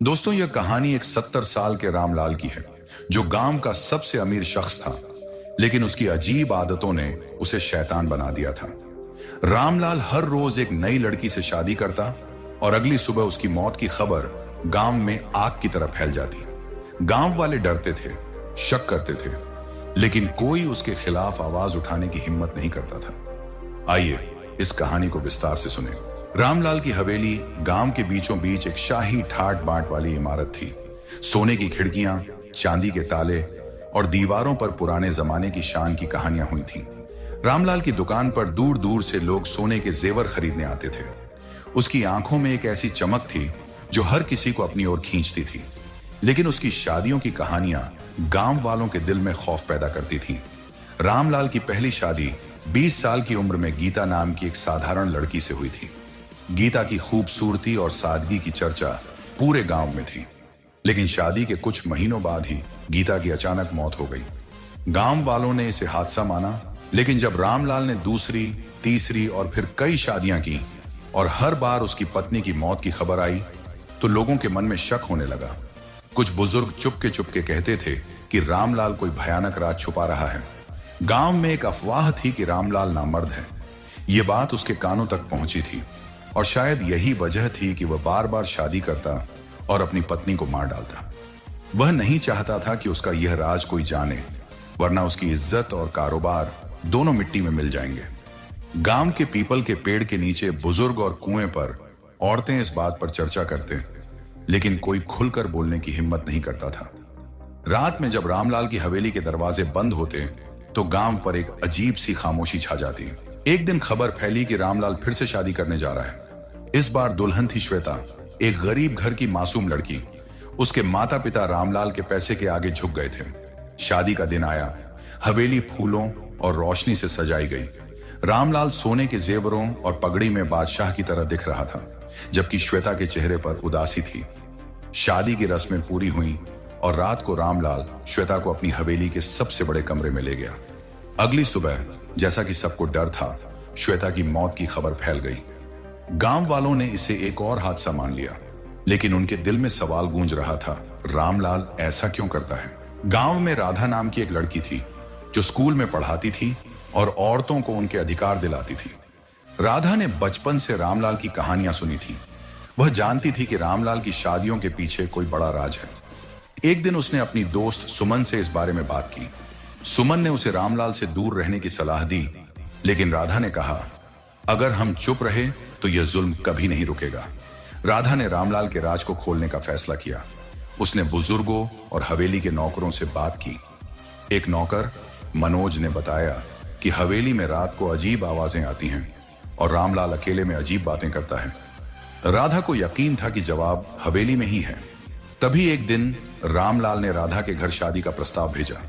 दोस्तों, यह कहानी एक 70 साल के रामलाल की है, जो गांव का सबसे अमीर शख्स था। लेकिन उसकी अजीब आदतों ने उसे शैतान बना दिया था। रामलाल हर रोज एक नई लड़की से शादी करता और अगली सुबह उसकी मौत की खबर गांव में आग की तरह फैल जाती। गांव वाले डरते थे, शक करते थे, लेकिन कोई उसके खिलाफ आवाज उठाने की हिम्मत नहीं करता था। आइए इस कहानी को विस्तार से सुने। रामलाल की हवेली गांव के बीचों बीच एक शाही ठाट बाट वाली इमारत थी। सोने की खिड़कियां, चांदी के ताले और दीवारों पर पुराने जमाने की शान की कहानियां हुई थीं। रामलाल की दुकान पर दूर दूर से लोग सोने के जेवर खरीदने आते थे। उसकी आंखों में एक ऐसी चमक थी जो हर किसी को अपनी ओर खींचती थी। लेकिन उसकी शादियों की कहानियां गांव वालों के दिल में खौफ पैदा करती थीं। रामलाल की पहली शादी 20 साल की उम्र में गीता नाम की एक साधारण लड़की से हुई थी। गीता की खूबसूरती और सादगी की चर्चा पूरे गांव में थी। लेकिन शादी के कुछ महीनों बाद ही गीता की अचानक मौत हो गई। गांव वालों ने इसे हादसा माना, लेकिन जब रामलाल ने दूसरी, तीसरी और फिर कई शादियां की और हर बार उसकी पत्नी की मौत की खबर आई, तो लोगों के मन में शक होने लगा। कुछ बुजुर्ग चुपके चुपके कहते थे कि रामलाल कोई भयानक राज छुपा रहा है। गांव में एक अफवाह थी कि रामलाल नामर्द है। ये बात उसके कानों तक पहुंची थी और शायद यही वजह थी कि वह बार बार शादी करता और अपनी पत्नी को मार डालता। वह नहीं चाहता था कि उसका यह राज कोई जाने, वरना उसकी इज्जत और कारोबार दोनों मिट्टी में मिल जाएंगे। गांव के पीपल के पेड़ के नीचे बुजुर्ग और कुएं पर औरतें इस बात पर चर्चा करते, लेकिन कोई खुलकर बोलने की हिम्मत नहीं करता था। रात में जब रामलाल की हवेली के दरवाजे बंद होते तो गांव पर एक अजीब सी खामोशी छा जाती। एक दिन खबर फैली कि रामलाल फिर से शादी करने जा रहा है। इस बार दुल्हन थी श्वेता, एक गरीब घर की मासूम लड़की। उसके माता पिता रामलाल के पैसे के आगे झुक गए थे। शादी का दिन आया। हवेली फूलों और रोशनी से सजाई गई। रामलाल सोने के जेवरों और पगड़ी में बादशाह की तरह दिख रहा था, जबकि श्वेता के चेहरे पर उदासी थी। शादी की रस्में पूरी हुई और रात को रामलाल श्वेता को अपनी हवेली के सबसे बड़े कमरे में ले गया। अगली सुबह, जैसा कि सबको डर था, श्वेता की मौत की खबर फैल गई। गांव वालों ने इसे एक और हादसा मान लिया, लेकिन उनके दिल में सवाल गूंज रहा था, रामलाल ऐसा क्यों करता है? गांव में राधा नाम की एक लड़की थी जो स्कूल में पढ़ाती थी और औरतों को उनके अधिकार दिलाती थी। राधा ने बचपन से रामलाल की कहानियां सुनी थी। वह जानती थी कि रामलाल की शादियों के पीछे कोई बड़ा राज है। एक दिन उसने अपनी दोस्त सुमन से इस बारे में बात की। सुमन ने उसे रामलाल से दूर रहने की सलाह दी, लेकिन राधा ने कहा, अगर हम चुप रहे तो यह जुल्म कभी नहीं रुकेगा। राधा ने रामलाल के राज को खोलने का फैसला किया। उसने बुजुर्गों और हवेली के नौकरों से बात की। एक नौकर मनोज ने बताया कि हवेली में रात को अजीब आवाजें आती हैं और रामलाल अकेले में अजीब बातें करता है। राधा को यकीन था कि जवाब हवेली में ही है। तभी एक दिन रामलाल ने राधा के घर शादी का प्रस्ताव भेजा।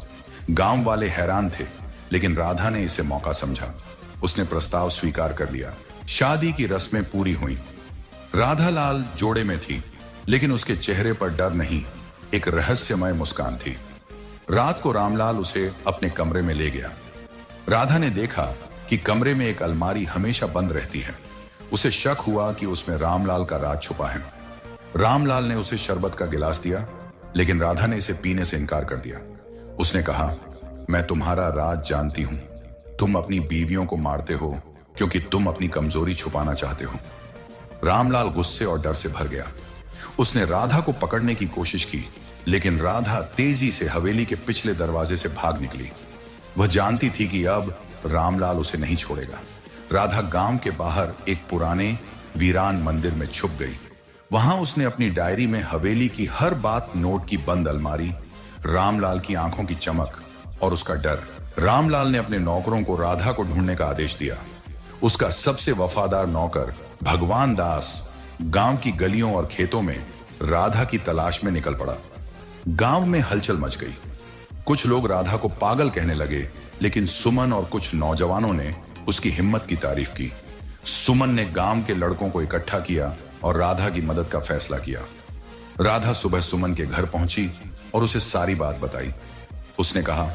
गांव वाले हैरान थे, लेकिन राधा ने इसे मौका समझा। उसने प्रस्ताव स्वीकार कर लिया। शादी की रस्में पूरी हुई। राधा लाल जोड़े में थी, लेकिन उसके चेहरे पर डर नहीं, एक रहस्यमय मुस्कान थी। रात को रामलाल उसे अपने कमरे में ले गया। राधा ने देखा कि कमरे में एक अलमारी हमेशा बंद रहती है। उसे शक हुआ कि उसमें रामलाल का राज छुपा है। रामलाल ने उसे शरबत का गिलास दिया, लेकिन राधा ने इसे पीने से इनकार कर दिया। उसने कहा, मैं तुम्हारा राज जानती हूं। तुम अपनी बीवियों को मारते हो क्योंकि तुम अपनी कमजोरी छुपाना चाहते हो। रामलाल गुस्से और डर से भर गया। उसने राधा को पकड़ने की कोशिश की, लेकिन राधा तेजी से हवेली के पिछले दरवाजे से भाग निकली। वह जानती थी कि अब रामलाल उसे नहीं छोड़ेगा। राधा गांव के बाहर एक पुराने वीरान मंदिर में छुप गई। वहां उसने अपनी डायरी में हवेली की हर बात नोट की। बंद अलमारी, रामलाल की आंखों की चमक और उसका डर। रामलाल ने अपने नौकरों को राधा को ढूंढने का आदेश दिया। उसका सबसे वफादार नौकर भगवान दास गांव की गलियों और खेतों में राधा की तलाश में निकल पड़ा। गांव में हलचल मच गई। कुछ लोग राधा को पागल कहने लगे, लेकिन सुमन और कुछ नौजवानों ने उसकी हिम्मत की तारीफ की। सुमन ने गांव के लड़कों को इकट्ठा किया और राधा की मदद का फैसला किया। राधा सुबह सुमन के घर पहुंची और उसे सारी बात बताई। उसने कहा,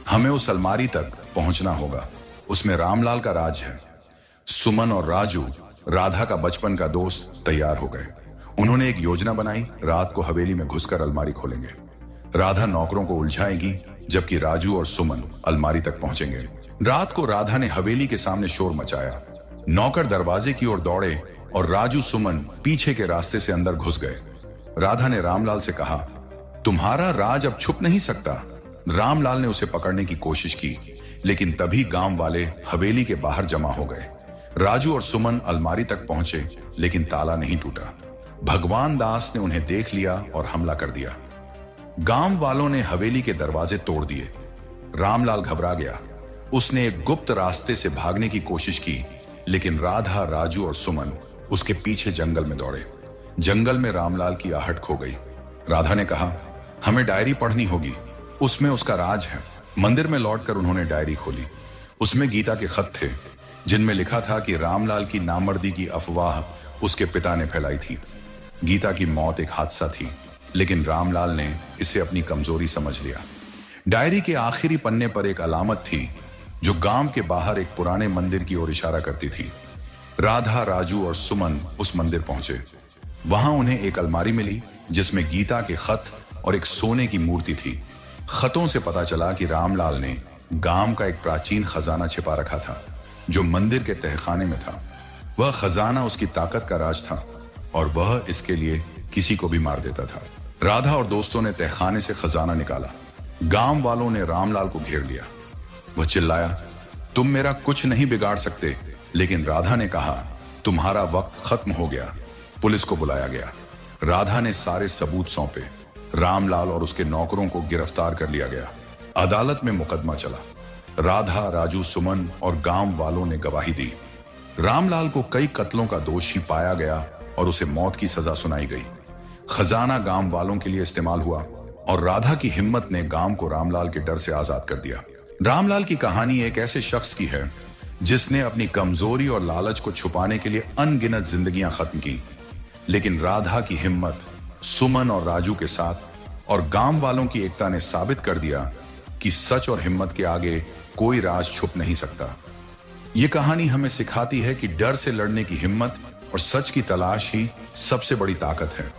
हमें उस अलमारी तक पहुंचना होगा, उसमें रामलाल का राज है। सुमन और राजू, राधा का बचपन का दोस्त, तैयार हो गए। उन्होंने एक योजना बनाई, रात को हवेली में घुसकर अलमारी खोलेंगे। राधा नौकरों को उलझाएगी, जबकि राजू और सुमन अलमारी तक पहुंचेंगे। रात को राधा ने हवेली के सामने शोर मचाया। नौकर दरवाजे की ओर दौड़े और राजू सुमन पीछे के रास्ते से अंदर घुस गए। राधा ने रामलाल से कहा, तुम्हारा राज अब छुप नहीं सकता। रामलाल ने उसे पकड़ने की कोशिश की, लेकिन तभी गांव वाले हवेली के बाहर जमा हो गए। राजू और सुमन अलमारी तक पहुंचे, लेकिन ताला नहीं टूटा। भगवान दास ने उन्हें देख लिया और हमला कर दिया। गांव वालों ने हवेली के दरवाजे तोड़ दिए। रामलाल घबरा गया। उसने एक गुप्त रास्ते से भागने की कोशिश की, लेकिन राधा, राजू और सुमन उसके पीछे जंगल में दौड़े। जंगल में रामलाल की आहट खो गई। राधा ने कहा, हमें डायरी पढ़नी होगी, उसमें उसका राज है। मंदिर में लौटकर उन्होंने डायरी खोली। उसमें गीता के खत थे, जिनमें लिखा था कि रामलाल की नामर्दी की अफवाह उसके पिता ने फैलाई थी। गीता की मौत एक हादसा थी, लेकिन रामलाल ने इसे अपनी कमजोरी समझ लिया। डायरी के आखिरी पन्ने पर एक अलामत थी, जो गांव के बाहर एक पुराने मंदिर की ओर इशारा करती थी। राधा, राजू और सुमन उस मंदिर पहुंचे। वहां उन्हें एक अलमारी मिली, जिसमें गीता के खत और एक सोने की मूर्ति थी। खतों से पता चला कि रामलाल ने गांव का एक प्राचीन खजाना छिपा रखा था, जो मंदिर के तहखाने में था। वह खजाना उसकी ताकत का राज था, और वह इसके लिए किसी को भी मार देता था। राधा और दोस्तों ने तहखाने से खजाना निकाला। गांव वालों ने रामलाल को घेर लिया। वह चिल्लाया, तुम मेरा कुछ नहीं बिगाड़ सकते। लेकिन राधा ने कहा, तुम्हारा वक्त खत्म हो गया। पुलिस को बुलाया गया। राधा ने सारे सबूत सौंपे। रामलाल और उसके नौकरों को गिरफ्तार कर लिया गया। अदालत में मुकदमा चला। राधा, राजू, सुमन और गांव वालों ने गवाही दी। रामलाल को कई कत्लों का दोषी पाया गया और उसे मौत की सजा सुनाई गई। खजाना गांव वालों के लिए इस्तेमाल हुआ, और राधा की हिम्मत ने गांव को रामलाल के डर से आजाद कर दिया। रामलाल की कहानी एक ऐसे शख्स की है, जिसने अपनी कमजोरी और लालच को छुपाने के लिए अनगिनत जिंदगियां खत्म की, लेकिन राधा की हिम्मत, सुमन और राजू के साथ और गांव वालों की एकता ने साबित कर दिया कि सच और हिम्मत के आगे कोई राज छुप नहीं सकता। ये कहानी हमें सिखाती है कि डर से लड़ने की हिम्मत और सच की तलाश ही सबसे बड़ी ताकत है।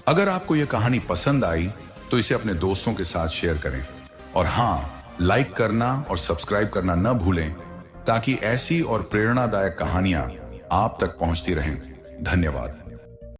अगर आपको यह कहानी पसंद आई तो इसे अपने दोस्तों के साथ शेयर करें, और हाँ, लाइक करना और सब्सक्राइब करना न भूलें, ताकि ऐसी और प्रेरणादायक कहानियां आप तक पहुंचती रहें। धन्यवाद।